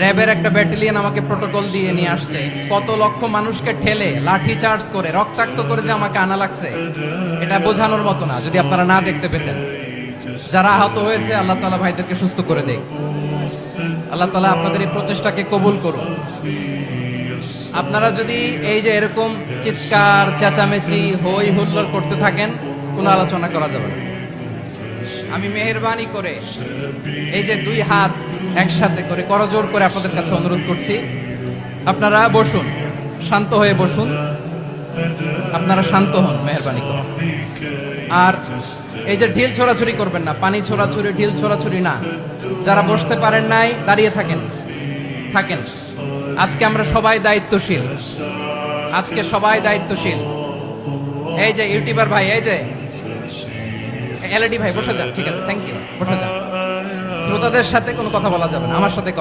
র্যাবের একটা ব্যাটালিয়ন আমাকে প্রোটোকল দিয়ে নিয়ে আসছে, কত লক্ষ মানুষকে ঠেলে লাঠি চার্জ করে রক্তাক্ত করে যে আমাকে আনা লাগছে, এটা বোঝানোর মতো না। যদি আপনারা না দেখতে পেতেন, যারা আহত হয়েছে আল্লাহ তাআলা ভাইদেরকে সুস্থ করে দেয়। আল্লাহ তাআলা আপনাদের এই প্রচেষ্টাকে কবুল করুন। আপনারা যদি এই যে এরকম চিৎকার চেঁচামেচি হই হুল্লোড় করতে থাকেন, কোনো আলোচনা করা যাবে না। আমি মেহেরবানি করে এই যে দুই হাত একসাথে করে করজোড় করে আপনাদের কাছে অনুরোধ করছি, আপনারা বসুন, শান্ত হয়ে বসুন। আপনারা শান্ত হন মেহেরবানি করে। আর এই যে ঢিল ছোড়াছুরি করবেন না, পানি ছোড়াছুরি ঢিল ছোড়াছুরি না। যারা বসতে পারেন নাই দাঁড়িয়ে থাকেন থাকেন। আজকে আমরা সবাই দায়িত্বশীল, আজকে সবাই দায়িত্বশীল। এই যে ইউটিউবার ভাই, এই যে এলইডি ভাই বসে যান, ঠিক আছে, থ্যাংক ইউ, বসে যান। শ্রোতাদের সাথে কোনো কথা বলা যাবে না, আমার সাথে কথা